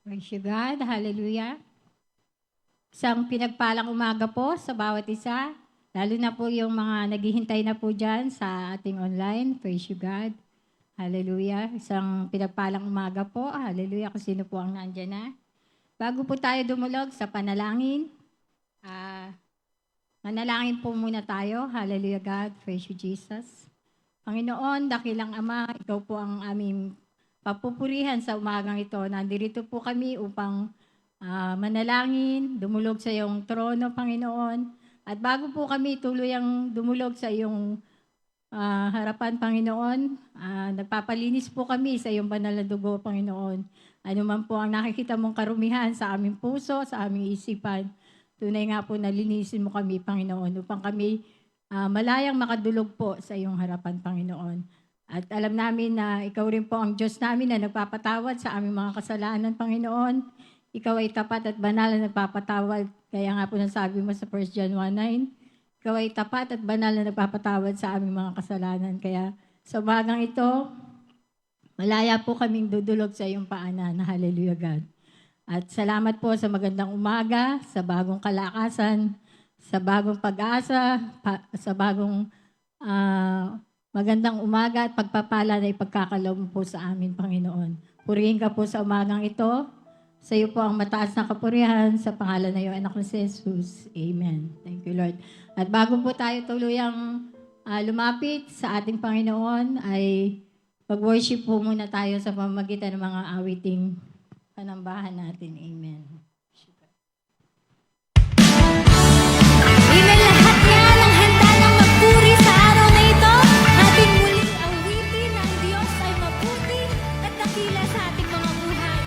Praise you God. Hallelujah. Isang pinagpalang umaga po sa bawat isa. Lalo na po yung mga naghihintay na po dyan sa ating online. Praise you God. Hallelujah. Isang pinagpalang umaga po. Hallelujah. Kung sino po ang nandyan na. Bago po tayo dumulog sa panalangin, manalangin po muna tayo. Hallelujah God. Praise you Jesus. Panginoon, dakilang Ama, ikaw po ang aming papupurihan sa umagang ito. Nandito po kami upang manalangin, dumulog sa iyong trono, Panginoon. At bago po kami tuluyang dumulog sa iyong harapan, Panginoon, nagpapalinis po kami sa iyong banal na dugo, Panginoon. Ano man po ang nakikita mong karumihan sa aming puso, sa aming isipan, tunay nga po nalinisin mo kami, Panginoon, upang kami malayang makadulog po sa iyong harapan, Panginoon. At alam namin na ikaw rin po ang Diyos namin na nagpapatawad sa aming mga kasalanan, Panginoon. Ikaw ay tapat at banal na nagpapatawad. Kaya nga po nasabi mo sa 1 John 1:9, ikaw ay tapat at banal na nagpapatawad sa aming mga kasalanan. Kaya sa umagang ito, malaya po kaming dudulog sa iyong paanan. Hallelujah God. At salamat po sa magandang umaga, sa bagong kalakasan, sa bagong pag-asa, sa bagong magandang umaga at pagpapala na ipagkakaloob mo po sa amin, Panginoon. Purihin ka po sa umagang ito. Sa iyo po ang mataas na kapurihan sa pangalan na iyong anak na si Jesus. Amen. Thank you, Lord. At bago po tayo tuluyang lumapit sa ating Panginoon, ay mag-worship po muna tayo sa pamamagitan ng mga awiting panambahan natin. Amen. Amen, lahat nga ng handa ng magpuri sa araw na ito. Ating muling awitin na ang Diyos ay mabuti at dakila sa ating mga buhay.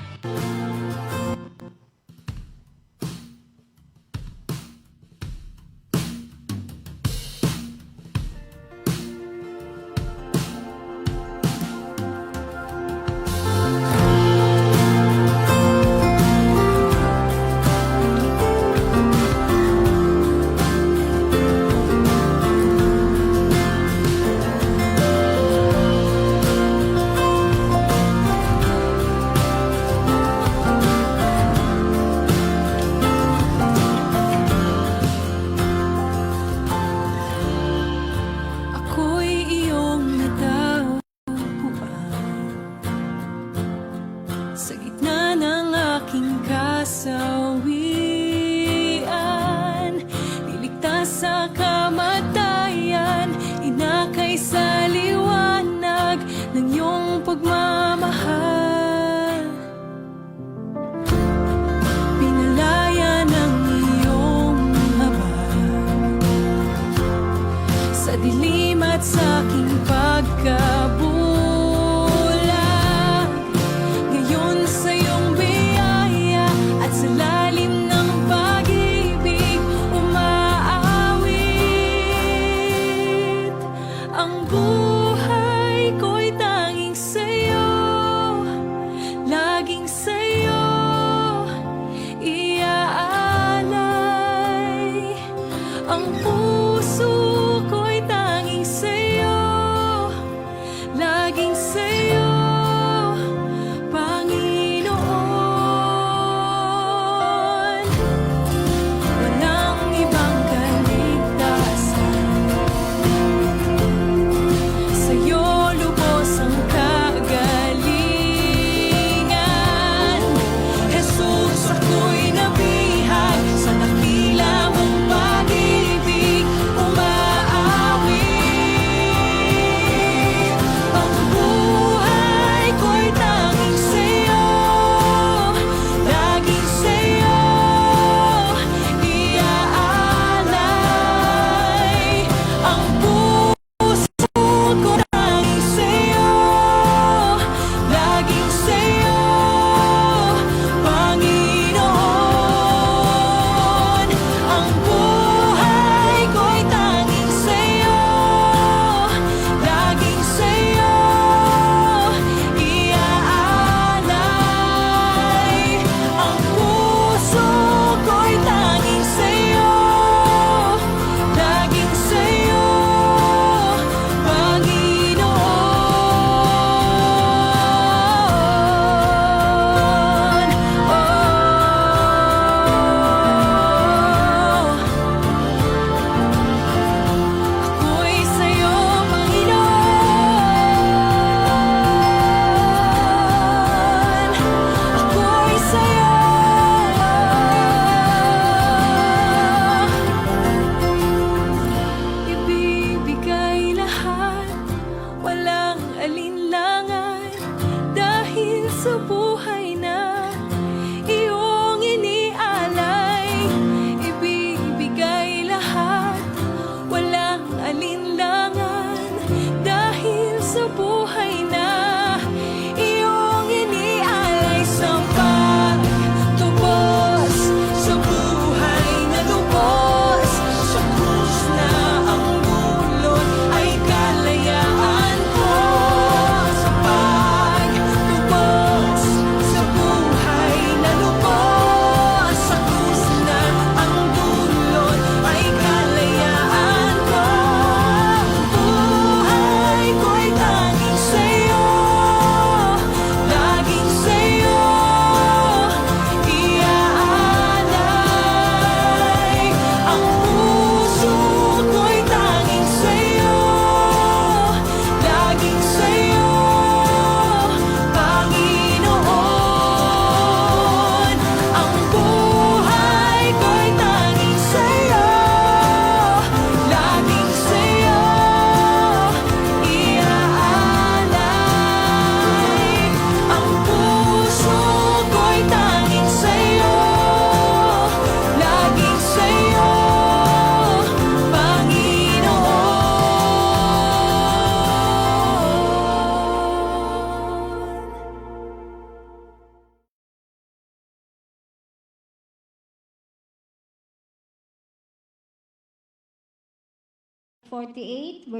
Ako'y iyong natauhan sa gitna ng aking kasawian. Niligtas sa kamatayan, inakay sa liwanag ng iyong pagmamahal. Pinalaya ng iyong habag sa dilim at sa aking pagkabulag. Ngayon sa iyong biyaya at sa lalim ng pag-ibig umaawit. Ang buhay ko'y tanging sa'yo, laging sa'yo iaalay. Ang puso ko'y tanging sa'yo, laging sa'yo, Panginoon. Walang ibang kaligtasan, sa'yo lubos ang kagalingan. Jesus, ako'y nabihag sa dakila mong pag-ibig. 148,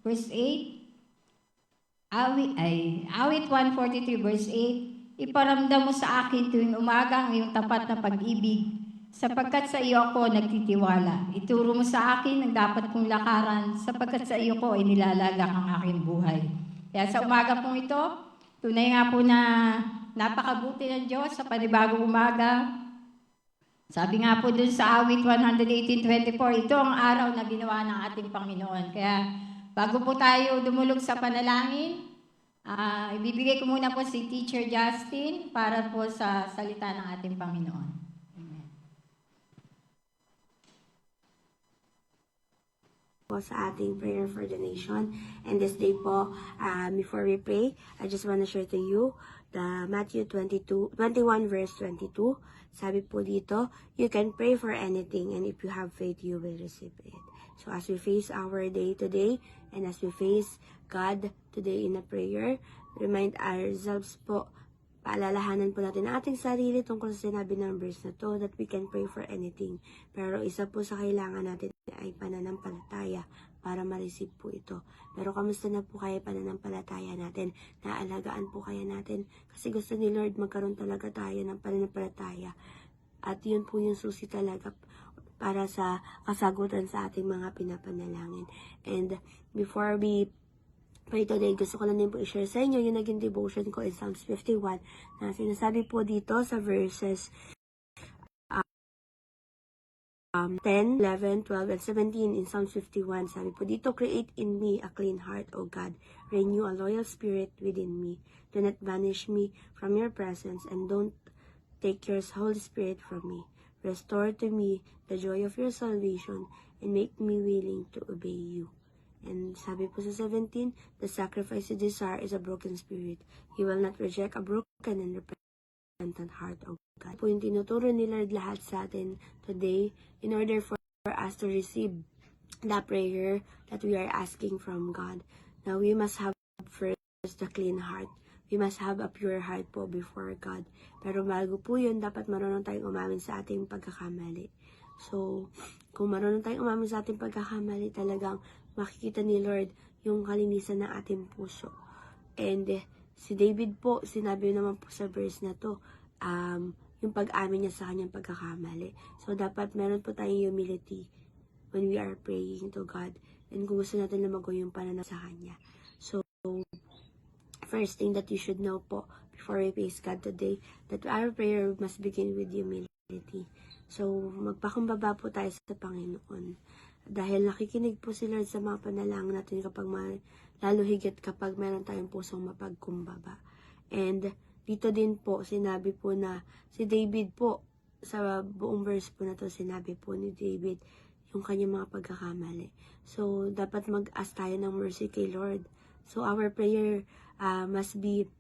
verse 8. Awit 143, verse 8. Iparamdam mo sa akin tuwing umaga ang iyong tapat na pag-ibig, sapagkat sa iyo ako nagtitiwala. Ituro mo sa akin ang dapat kong lakaran, sapagkat sa iyo ko ay nilalagak ang aking buhay. Kaya sa umaga pong ito, tunay nga po na napakabuti ng Diyos sa panibagong umaga. Sabi nga po dun sa awit 118:24, ito ang araw na ginawa ng ating Panginoon. Kaya bago po tayo dumulog sa panalangin, ibibigay ko muna po si Teacher Justin para po sa salita ng ating Panginoon. Amen. Po sa ating prayer for the nation. And this day po, before we pray, I just want to share to you the Matthew 21 verse 22. Sabi po dito, you can pray for anything and if you have faith, you will receive it. So as we face our day today and as we face God today in a prayer, remind ourselves po, paalalahanan po natin ang ating sarili tungkol sa sinabi ng verse na to, that we can pray for anything. Pero isa po sa kailangan natin ay pananampalataya para ma-receive po ito. Pero kamusta na po kaya pananampalataya natin? Naalagaan po kaya natin? Kasi gusto ni Lord magkaroon talaga tayo ng pananampalataya. At yun po yung susi talaga para sa kasagutan sa ating mga pinapanalangin. And before we pray today, gusto ko lang din po i-share sa inyo yung naging devotion ko in Psalms 51 na sinasabi po dito sa verses 10, 11, 12, and 17 in Psalms 51. Sabi po dito, create in me a clean heart, O God. Renew a loyal spirit within me. Do not banish me from your presence and don't take your Holy Spirit from me. Restore to me the joy of your salvation and make me willing to obey you. And sabi po sa 17, the sacrifice you desire is a broken spirit. You will not reject a broken and repentant heart, O God. Po yung tinuturo ni Lord lahat sa atin today in order for us to receive the prayer that we are asking from God. Now, we must have first the clean heart. We must have a pure heart po before God. Pero bago po yun, dapat marunong tayong umamin sa ating pagkakamali. So, kung marunong tayong umamin sa ating pagkakamali, talagang makikita ni Lord yung kalinisan ng ating puso. And si David po, sinabi naman po sa verse na to, yung pag-amin niya sa kanyang pagkakamali. So, dapat meron po tayong humility when we are praying to God. And kung gusto natin lumago yung pananaw sa Kanya. So, first thing that you should know po before we face God today, that our prayer must begin with humility. So, magpakumbaba po tayo sa Panginoon. Dahil nakikinig po si Lord sa mga panalangin natin kapag lalo higit kapag meron tayong pusong mapagkumbaba. And dito din po, sinabi po na si David po, sa buong verse po na to, sinabi po ni David yung kanyang mga pagkakamali. So, dapat mag-ask tayo ng mercy kay Lord. So, our prayer must be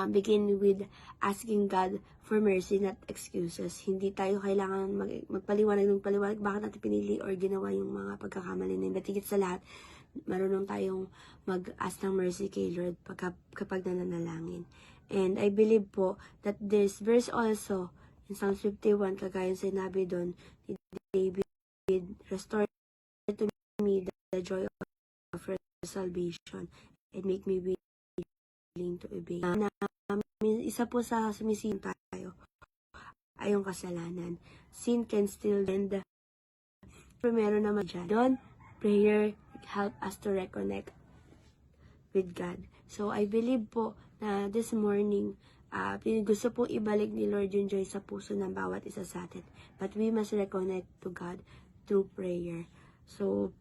begin with asking God for mercy, not excuses. Hindi tayo kailangan magpaliwanag ng paliwanag bakit natin pinili or ginawa yung mga pagkakamali na higit sa lahat. Marunong tayong mag-ask ng mercy kay Lord kapag nananalangin. And I believe po that this verse also in Psalms 51, kagaya sinabi doon ni David, restore to me the joy of your salvation and make me willing to obey. Isa po sa sumisin tayo ay yung kasalanan. Sin can still end. Primero naman dyan. Doon, prayer help us to reconnect with God. So, I believe po na this morning, gusto po ibalik ni Lord yung joy sa puso ng bawat isa sa atin. But we must reconnect to God through prayer. So,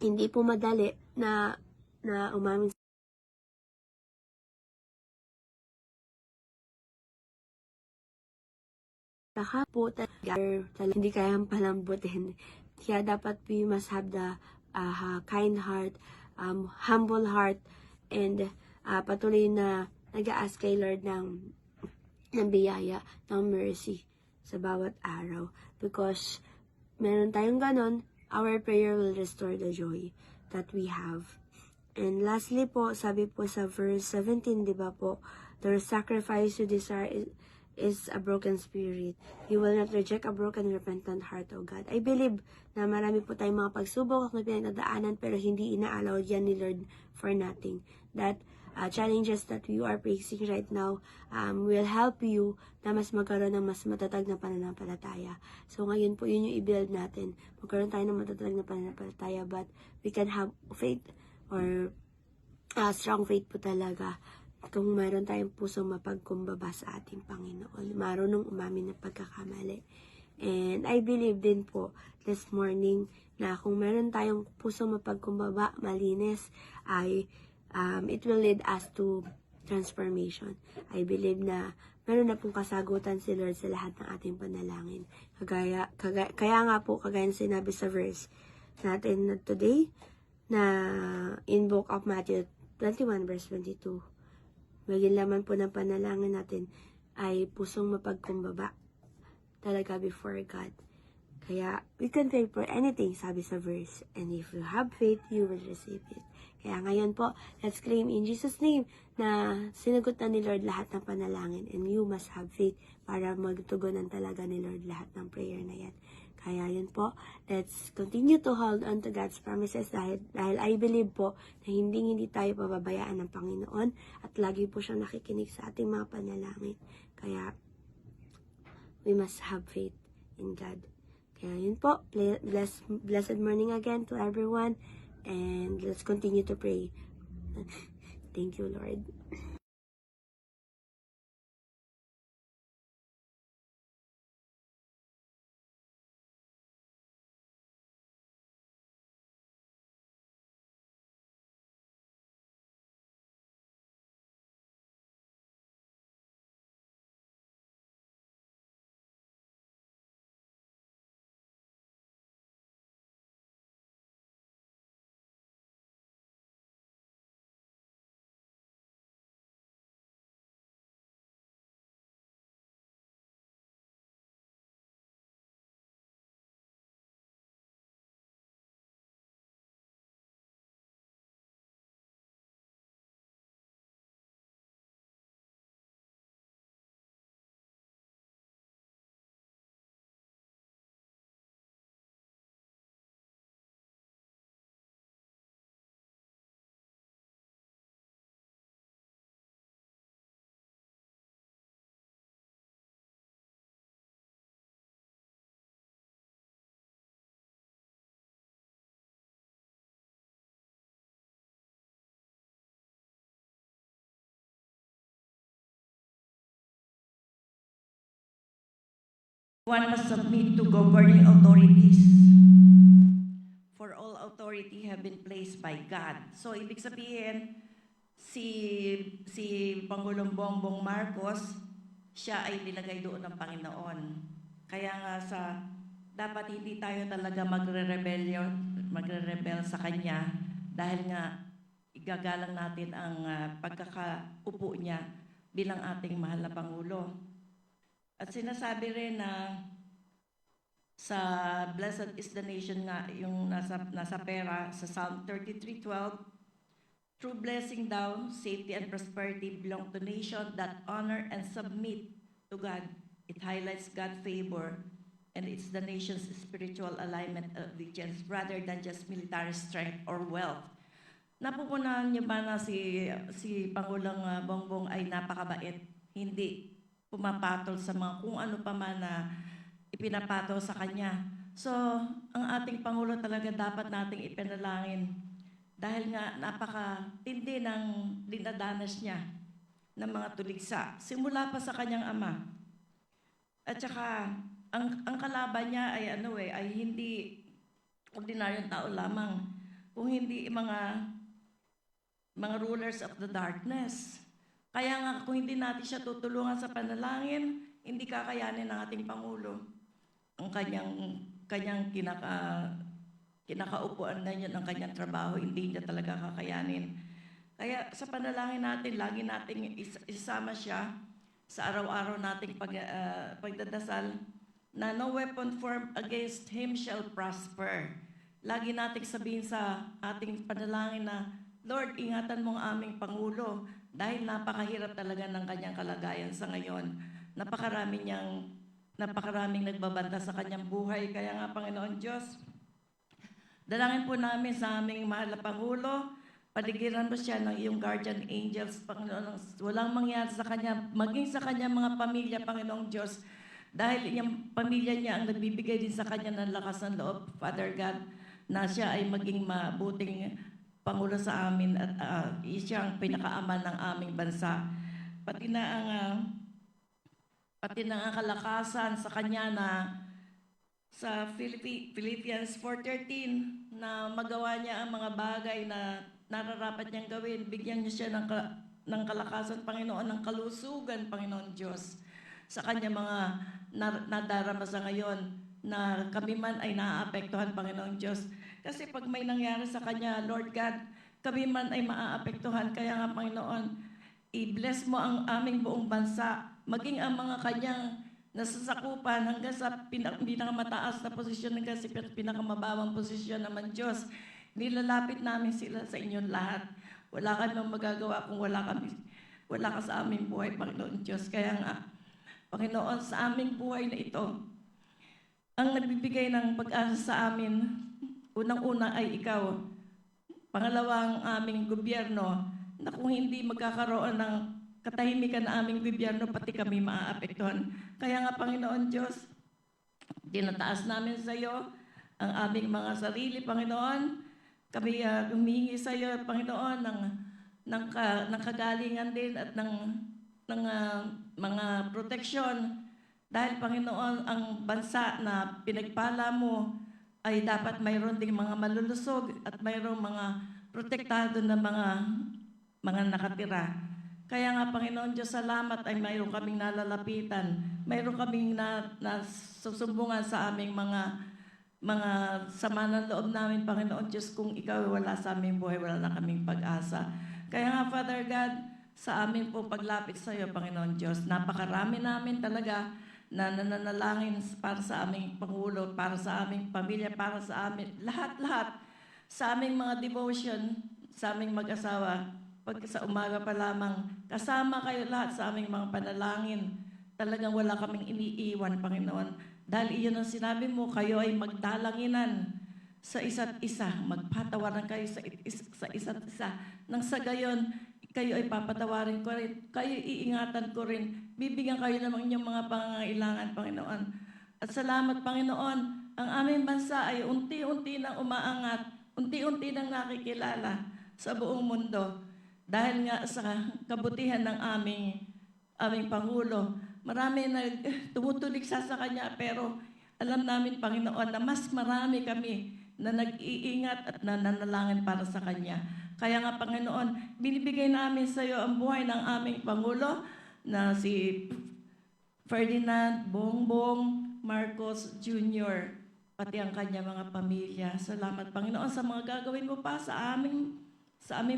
hindi po madali na umamin sa po hindi kayang palambutin. Kaya dapat we must have the kind heart, humble heart, and patuloy na nag-a-ask kay Lord ng biyaya, ng mercy sa bawat araw. Because meron tayong ganon, our prayer will restore the joy that we have. And lastly po, sabi po sa verse 17, di ba po, the sacrifice you desire is a broken spirit. You will not reject a broken, repentant heart, O God. I believe na marami po tayong mga pagsubok at pinagdadaanan pero hindi ina-allow yan ni Lord for nothing. That challenges that you are facing right now will help you na mas magkaroon ng mas matatag na pananampalataya. So ngayon po yun yung i-build natin. Magkaroon tayo ng matatag na pananampalataya, but we can have faith or strong faith po talaga kung mayroon tayong pusong mapagkumbaba sa ating Panginoon, marunong umamin ng pagkakamali. And I believe din po this morning na kung meron tayong pusong mapagkumbaba, malinis, ay it will lead us to transformation. I believe na meron na pong kasagutan si Lord sa lahat ng ating panalangin. Kaya nga po, kagaya ng sinabi sa verse natin na today, na in book of Matthew 21 verse 22, maging laman po ng panalangin natin ay pusong mapagkumbaba talaga before God. Kaya, we can pray for anything, sabi sa verse. And if you have faith, you will receive it. Kaya ngayon po, let's claim in Jesus' name na sinagot na ni Lord lahat ng panalangin. And you must have faith para magtugunan talaga ni Lord lahat ng prayer na yan. Kaya yun po, let's continue to hold on to God's promises dahil I believe po na hindi tayo pababayaan ng Panginoon at lagi po siyang nakikinig sa ating mga panalangin. Kaya, we must have faith in God. Kaya yun po, blessed morning again to everyone and let's continue to pray. Thank you, Lord. One must submit to governing authorities. For all authority have been placed by God. So, ibig sabihin, si Pangulong Bongbong Marcos, siya ay nilagay doon ng Panginoon. Kaya nga dapat hindi tayo talaga magre-rebel sa Kanya dahil nga igagalang natin ang pagkakaupo niya bilang ating mahal na Pangulo. At sinasabi rin na sa Blessed is the Nation nga, yung nasa pera, sa Psalm 33:12, true blessing daw, safety and prosperity belong to nation that honor and submit to God. It highlights God's favor and it's the nation's spiritual alignment of allegiance rather than just military strength or wealth. Napupunahan niyo ba na si Pangulong Bongbong ay napakabait? Hindi pumapatol sa mga kung ano pa man na ipinapatol sa kanya. So, ang ating Pangulo talaga dapat nating ipinalangin dahil nga napakatindi ng dinadanas niya ng mga tuligsa. Simula pa sa kanyang ama. At saka, ang kalaban niya ay hindi ordinaryong tao lamang, kung hindi mga rulers of the darkness. Kaya nga, kung hindi natin siya tutulungan sa panalangin, hindi kakayanin ng ating Pangulo ang kanyang kinakaupuan na niya ng kanyang trabaho, hindi niya talaga kakayanin. Kaya sa panalangin natin, lagi nating isama siya sa araw-araw nating pagdadasal na no weapon formed against him shall prosper. Lagi nating sabihin sa ating panalangin na, Lord, ingatan mo ang aming Pangulo dahil napakahirap talaga ng kanyang kalagayan sa ngayon. napakaraming nagbabanta sa kanyang buhay. Kaya nga, Panginoon Diyos, dalangin po namin sa aming mahal na Pangulo, paligiran mo siya ng iyong guardian angels, Panginoon. Walang mangyari sa kanya, maging sa kanya mga pamilya, Panginoong Diyos. Dahil yung pamilya niya ang nagbibigay din sa kanya ng lakas ng loob, Father God, na siya ay maging mabuting Pangulo sa amin at siya ang pinakaama ng aming bansa. Pati na ang kalakasan sa kanya na sa Philippians 4:13 na magawa niya ang mga bagay na nararapat niyang gawin. Bigyan niyo siya ng kalakasan, Panginoon, ng kalusugan, Panginoon Diyos, sa kanya mga nadarama sa ngayon na kami man ay naaapektuhan, Panginoon Diyos. Kasi pag may nangyari sa kanya, Lord God, kami man ay maaapektuhan. Kaya nga, Panginoon, i-bless mo ang aming buong bansa, maging ang mga kanyang nasasakupan hanggang sa pinakamataas na posisyon, hanggang sa pinakamababang posisyon naman, Diyos. Nilalapit namin sila sa inyong lahat. Wala kami magagawa kung wala ka sa aming buhay, Panginoon Diyos. Kaya nga, Panginoon, sa aming buhay na ito, ang nagbibigay ng pag-asa sa amin, unang-una ay ikaw. Pangalawang aming gobyerno, na kung hindi magkakaroon ng katahimikan na aming gobyerno, pati kami maaapektuhan. Kaya nga, Panginoon Diyos, tinataas namin sa iyo ang aming mga sarili, Panginoon. Kami humingi sa iyo, Panginoon, ng kagalingan din at ng mga proteksyon. Dahil, Panginoon, ang bansa na pinagpala mo ay dapat mayroon ding mga malulusog at mayroong mga protektado na mga nakatira. Kaya nga, Panginoon Diyos, salamat ay mayroon kaming nalalapitan. Mayroon kaming nasusumbungan sa aming mga sama ng loob namin, Panginoon Diyos. Kung ikaw wala sa aming buhay, wala na kaming pag-asa. Kaya nga, Father God, sa aming po paglapit sa iyo, Panginoon Diyos, napakarami namin talaga na nananalangin para sa aming Pangulo, para sa aming pamilya, para sa amin, lahat-lahat, sa aming mga devotion, sa aming mag-asawa, pag sa umaga pa lamang, kasama kayo lahat sa aming mga panalangin. Talagang wala kaming iniiwan, Panginoon. Dahil iyon ang sinabi mo, kayo ay magdalanginan sa isa't isa. Magpatawaran kayo sa isa't isa. Nang sa gayon, kayo ay papatawarin ko rin. Kayo iingatan ko rin. Bibigyan kayo ng inyong mga pangangailangan, Panginoon. At salamat, Panginoon, ang aming bansa ay unti-unti nang umaangat, unti-unti nang nakikilala sa buong mundo. Dahil nga sa kabutihan ng aming Pangulo, marami na tumutulig sa kanya, pero alam namin, Panginoon, na mas marami kami na nag-iingat at nananalangin para sa kanya. Kaya nga, Panginoon, binibigay namin sa iyo ang buhay ng aming Pangulo na si Ferdinand Bongbong Marcos Jr., pati ang kanya mga pamilya. Salamat, Panginoon, sa mga gagawin mo pa sa aming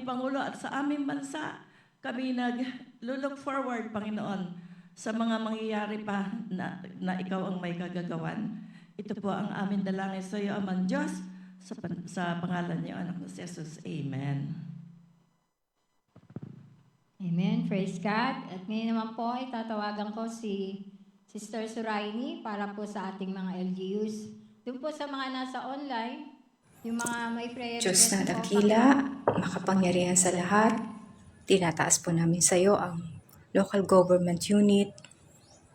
Pangulo at sa aming bansa. Kami nag-look forward, Panginoon, sa mga mangyayari pa na ikaw ang may kagagawan. Ito po ang aming dalangin sa iyo, Amang Diyos, sa pangalan niyo, anak na si Jesus. Amen. Amen. Praise God. At ngayon naman po ay tatawagan ko si Sister Suraini para po sa ating mga LGUs. Doon po sa mga nasa online, yung mga may prayer Diyos request na po, dakila, makapangyarihan sa lahat, tinataas po namin sa iyo ang local government unit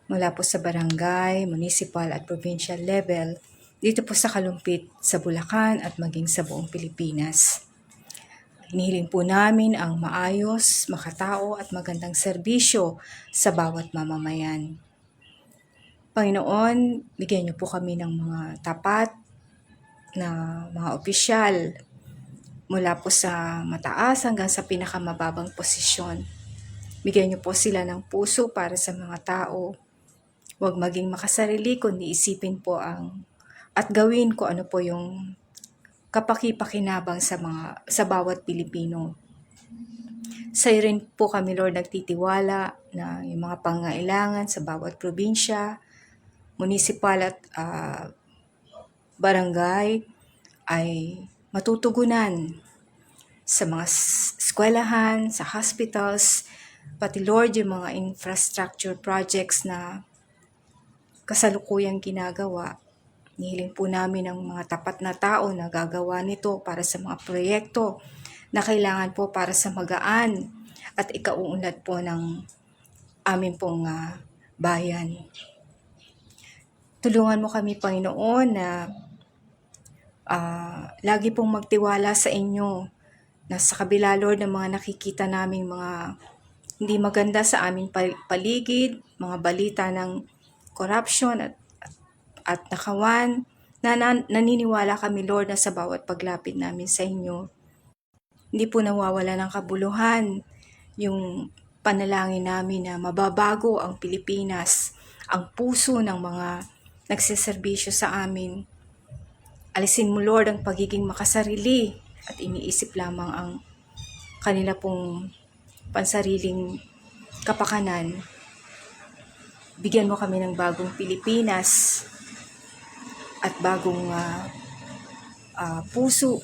mula po sa barangay, municipal at provincial level dito po sa Kalumpit, sa Bulacan at maging sa buong Pilipinas. Hinihiling po namin ang maayos, makatao at magandang serbisyo sa bawat mamamayan. Panginoon, bigyan niyo po kami ng mga tapat na mga opisyal mula po sa mataas hanggang sa pinakamababang posisyon. Bigyan niyo po sila ng puso para sa mga tao. Huwag maging makasarili, kundi isipin po at gawin ko ano po yung kapaki-pakinabang sa bawat Pilipino. Sa iyo rin po kami, Lord, nagtitiwala na yung mga pangailangan sa bawat probinsya, municipal at barangay ay matutugunan sa mga eskwelahan, sa hospitals, pati Lord yung mga infrastructure projects na kasalukuyang ginagawa. Nihiling po namin ang mga tapat na tao na gagawa nito para sa mga proyekto na kailangan po para sa magaan at ikauunlad po ng amin pong bayan. Tulungan mo kami, Panginoon, na lagi pong magtiwala sa inyo na sa kabila, Lord, ng mga nakikita naming mga hindi maganda sa aming paligid, mga balita ng corruption at nakawan, naniniwala kami, Lord, na sa bawat paglapit namin sa inyo, hindi po nawawala ng kabuluhan yung panalangin namin na mababago ang Pilipinas, ang puso ng mga nagsiservisyo sa amin. Alisin mo, Lord, ang pagiging makasarili at iniisip lamang ang kanila pong pansariling kapakanan. Bigyan mo kami ng bagong Pilipinas at bagong puso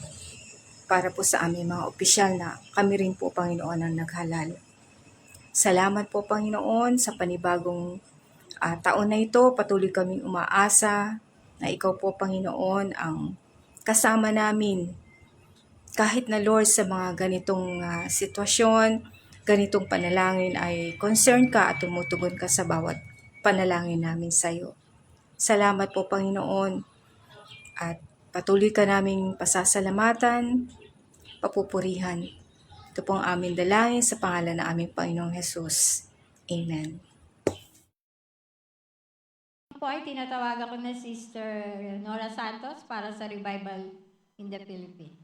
para po sa aming mga opisyal na kami rin po, Panginoon, ang naghalal. Salamat po, Panginoon, sa panibagong taon na ito. Patuloy kaming umaasa na ikaw po, Panginoon, ang kasama namin. Kahit na, Lord, sa mga ganitong sitwasyon, ganitong panalangin ay concern ka at tumutugon ka sa bawat panalangin namin sa iyo. Salamat po, Panginoon, at patuloy ka naming pasasalamatan, papupurihan. Ito po ang aming dalangin sa pangalan ng aming Panginoong Jesus. Amen. Po ay tinatawagan ko na Sister Nora Santos para sa revival in the Philippines.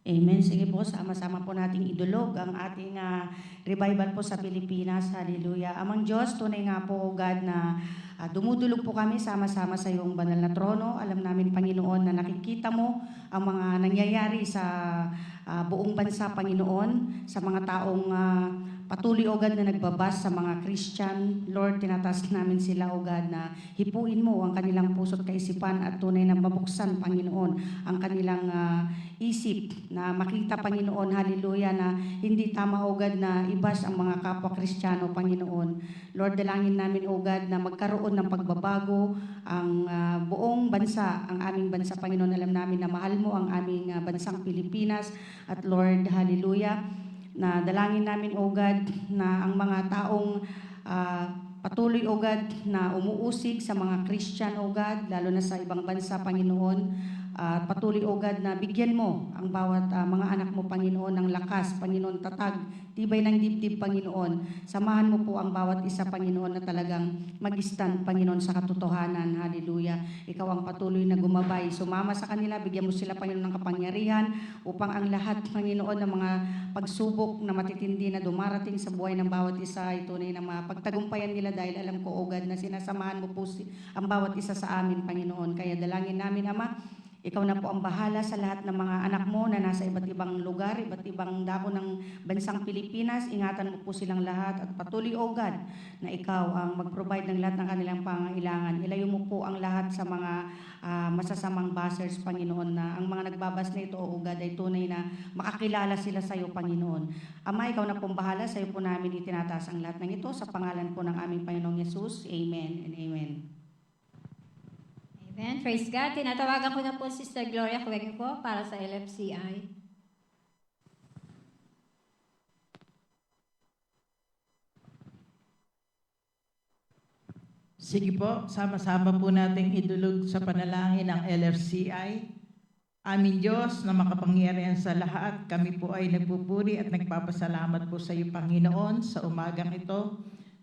Amen. Sige po, sama-sama po nating idulog ang ating revival po sa Pilipinas. Hallelujah. Amang Diyos, tunay nga po, God, na dumudulog po kami sama-sama sa iyong banal na trono. Alam namin, Panginoon, na nakikita mo ang mga nangyayari sa buong bansa, Panginoon, sa mga taong patuloy, O God, na nagbabas sa mga Christian. Lord, tinataas namin sila, O God, na hipuin mo ang kanilang puso't kaisipan at tunay na mabuksan, Panginoon, ang kanilang isip na makita, Panginoon, hallelujah, na hindi tama, O God, na ibas ang mga kapwa Kristiyano, Panginoon. Lord, dalangin namin, O God, na magkaroon ng pagbabago ang buong bansa, ang aming bansa, Panginoon. Alam namin na mahal mo ang aming bansang Pilipinas. At Lord, hallelujah, na dalangin namin, O God, na ang mga taong patuloy, O God, na umuusig sa mga Christian, O God, lalo na sa ibang bansa, Panginoon, patuloy, O God, na bigyan mo ang bawat mga anak mo, Panginoon, ng lakas, Panginoon, tatag, tibay ng dibdib, Panginoon. Samahan mo po ang bawat isa, Panginoon, na talagang mag-stand, Panginoon, sa katotohanan. Hallelujah. Ikaw ang patuloy na gumabay. Sumama sa kanila, bigyan mo sila, Panginoon, ng kapangyarihan upang ang lahat, Panginoon, ng mga pagsubok na matitindi na dumarating sa buhay ng bawat isa ay tunay na mapagtagumpayan nila dahil alam ko, O God, na sinasamahan mo po ang bawat isa sa amin, Panginoon. Kaya dalangin namin, Ama, ikaw na po ang bahala sa lahat ng mga anak mo na nasa iba't ibang lugar, iba't ibang dako ng bansang Pilipinas. Ingatan mo po silang lahat at patuloy, O God, na ikaw ang mag-provide ng lahat ng kanilang pangangailangan. Ilayo mo po ang lahat sa mga masasamang bashers, Panginoon, na ang mga nagbabas na ito, O God, ay tunay na makakilala sila sa iyo, Panginoon. Ama, ikaw na pong bahala, sa iyo po namin itinataas ang lahat ng ito sa pangalan po ng aming Panginoong Yesus. Amen and amen. Amen. Praise God. Tinatawagan ko na po Sister Gloria Cuegue po para sa LFCI. Sige po, sama-sama po nating idulog sa panalangin ng LFCI. Aming Diyos na makapangyarihan sa lahat, kami po ay nagpupuri at nagpapasalamat po sa iyo, Panginoon, sa umagang ito,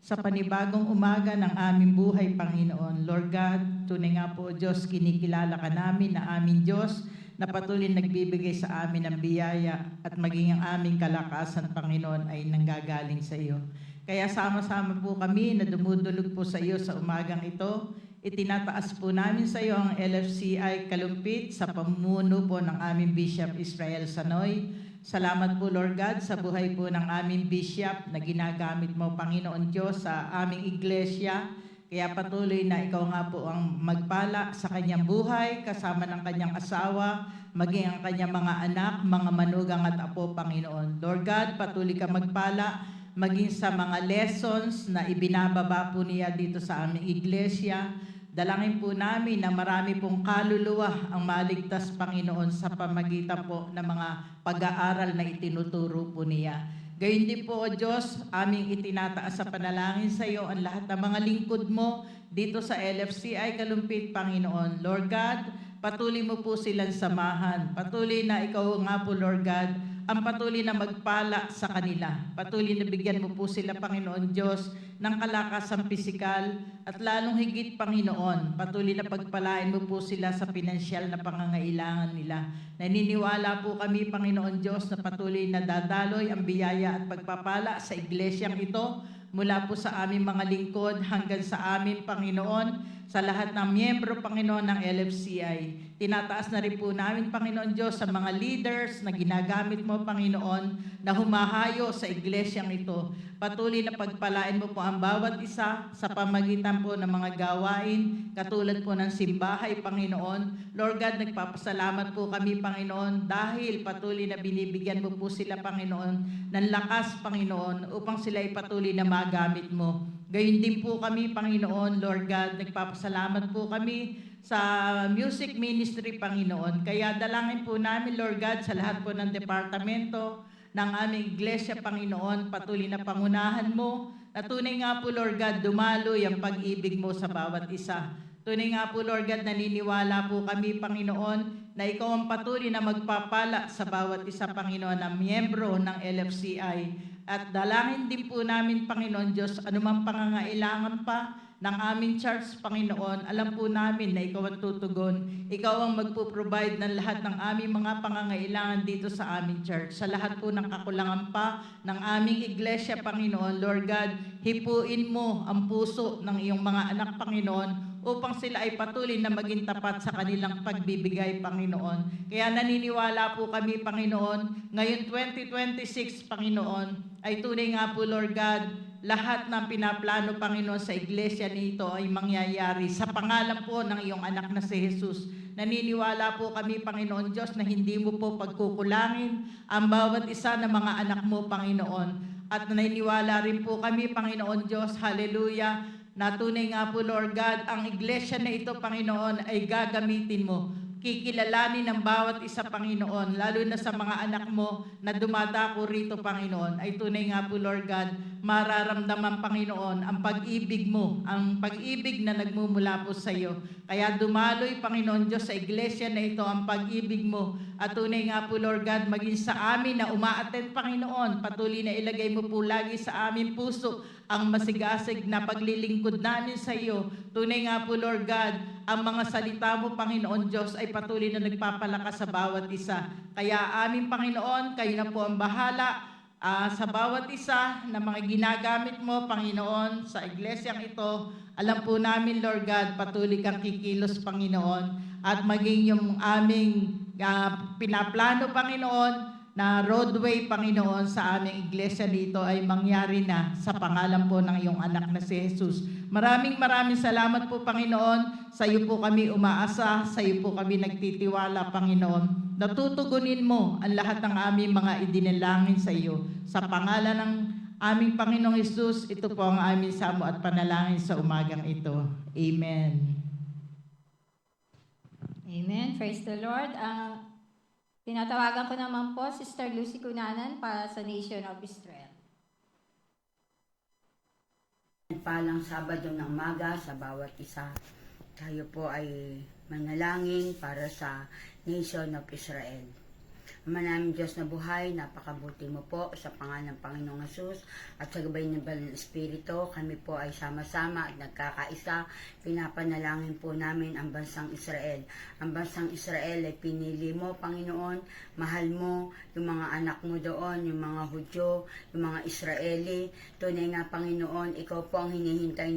sa panibagong umaga ng aming buhay, Panginoon. Lord God, tunay nga po, Diyos, kinikilala ka namin na aming Diyos na patuloy nagbibigay sa amin ng biyaya at maging ang aming kalakasan, Panginoon, ay nanggagaling sa iyo. Kaya sama-sama po kami na dumudulog po sa iyo sa umagang ito. Itinataas po namin sa iyo ang LFCI Kalumpit sa pamumuno po ng aming Bishop Israel Sanoy. Salamat po, Lord God, sa buhay po ng aming bishop na ginagamit mo, Panginoon Diyos, sa aming iglesia Kaya patuloy na ikaw nga po ang magpala sa kanyang buhay, kasama ng kanyang asawa, maging ang kanyang mga anak, mga manugang at apo, Panginoon. Lord God, patuloy ka magpala, maging sa mga lessons na ibinababa po niya dito sa aming iglesia. Dalangin po namin na marami pong kaluluwa ang maligtas, Panginoon, sa pamagitan po ng mga pag-aaral na itinuturo po niya. Gayon din po, O Diyos, aming itinataas sa panalangin sa iyo ang lahat ng mga lingkod mo dito sa LFCI Kalumpit, Panginoon. Lord God, patuloy mo po silang samahan. Patuloy na ikaw nga po, Lord God, ang patuloy na magpala sa kanila. Patuloy na bigyan mo po sila, Panginoon Diyos, ng kalakasang pisikal at lalong higit, Panginoon, patuloy na pagpalain mo po sila sa pinansyal na pangangailangan nila. Naniniwala po kami, Panginoon Diyos, na patuloy na dadaloy ang biyaya at pagpapala sa iglesyang ito mula po sa aming mga lingkod hanggang sa amin, Panginoon, sa lahat ng miyembro, Panginoon, ng LFCI. Tinataas na rin po namin, Panginoon Diyos, sa mga leaders na ginagamit mo, Panginoon, na humahayo sa iglesyang ito. Patuloy na pagpalain mo po ang bawat isa sa pamagitan po ng mga gawain, katulad po ng simbahay, Panginoon. Lord God, nagpapasalamat po kami, Panginoon, dahil patuloy na binibigyan mo po sila, Panginoon, ng lakas, Panginoon, upang sila ay patuloy na magamit mo. Gayon din po kami, Panginoon, Lord God, nagpapasalamat po kami sa music ministry, Panginoon. Kaya dalangin po namin, Lord God, sa lahat po ng departamento ng aming iglesia, Panginoon, patuloy na pangunahan mo, na tunay nga po, Lord God, dumaloy ang pag-ibig mo sa bawat isa. Tunay nga po, Lord God, naniniwala po kami, Panginoon, na ikaw ang patuloy na magpapala sa bawat isa, Panginoon, na miyembro ng LFCI. At dalangin din po namin, Panginoon Diyos, anumang pangangailangan pa ng aming church, Panginoon, alam po namin na ikaw ang tutugon. Ikaw ang magpo-provide ng lahat ng aming mga pangangailangan dito sa aming church. Sa lahat po ng kakulangan pa ng aming iglesia, Panginoon, Lord God, hipuin mo ang puso ng iyong mga anak, Panginoon, upang sila ay patuloy na maging tapat sa kanilang pagbibigay, Panginoon. Kaya naniniwala po kami, Panginoon, ngayon 2026, Panginoon, ay tunay nga po, Lord God, lahat ng pinaplano, Panginoon, sa iglesia nito ay mangyayari sa pangalan po ng iyong anak na si Jesus. Naniniwala po kami, Panginoon Diyos, na hindi mo po pagkukulangin ang bawat isa ng mga anak mo, Panginoon. At naniniwala rin po kami, Panginoon Diyos, hallelujah, na tunay nga po, Lord God, ang iglesia na ito, Panginoon, ay gagamitin mo. Kikilalanin ng bawat isa, Panginoon, lalo na sa mga anak mo na dumadako rito, Panginoon, ay tunay nga po, Lord God, mararamdaman, Panginoon, ang pag-ibig mo, ang pag-ibig na nagmumula po sa iyo. Kaya dumaloy, Panginoon Diyos, sa iglesia na ito ang pag-ibig mo. At tunay nga po, Lord God, maging sa amin na umaattend, Panginoon, patuloy na ilagay mo po lagi sa aming puso ang masigasig na paglilingkod namin sa iyo. Tunay nga po, Lord God, ang mga salita mo, Panginoon Diyos, ay patuloy na nagpapalakas sa bawat isa. Kaya aming Panginoon, kayo na po ang bahala sa bawat isa na mga ginagamit mo, Panginoon, sa iglesyang ito. Alam po namin, Lord God, patuloy kang kikilos, Panginoon, at maging yung aming pinaplano, Panginoon, na roadway, Panginoon, sa aming iglesia dito ay mangyari na sa pangalan po ng iyong anak na si Jesus. Maraming salamat po, Panginoon. Sa iyo po kami umaasa, sa iyo po kami nagtitiwala, Panginoon. Natutugunin mo ang lahat ng aming mga idinalangin sa iyo. Sa pangalan ng aming Panginoong Jesus, ito po ang aming samo at panalangin sa umagang ito. Amen. Amen. Praise the Lord. Tinatawagan ko naman po, Sister Lucy Cunanan para sa Nation of Israel. Palang Sabado ng umaga sa bawat isa. Tayo po ay manalangin para sa Nation of Israel. Ama namin Diyos na buhay, napakabuti mo po sa pangalan ng Panginoong Hesus at sa gabay ng Banal na Espiritu, kami po ay sama-sama at nagkakaisa. Pinapanalangin po namin ang bansang Israel. Ang bansang Israel ay pinili mo, Panginoon. Mahal mo yung mga anak mo doon, yung mga Hudyo, yung mga Israeli. Tunay nga, Panginoon, ikaw po ang hinihintay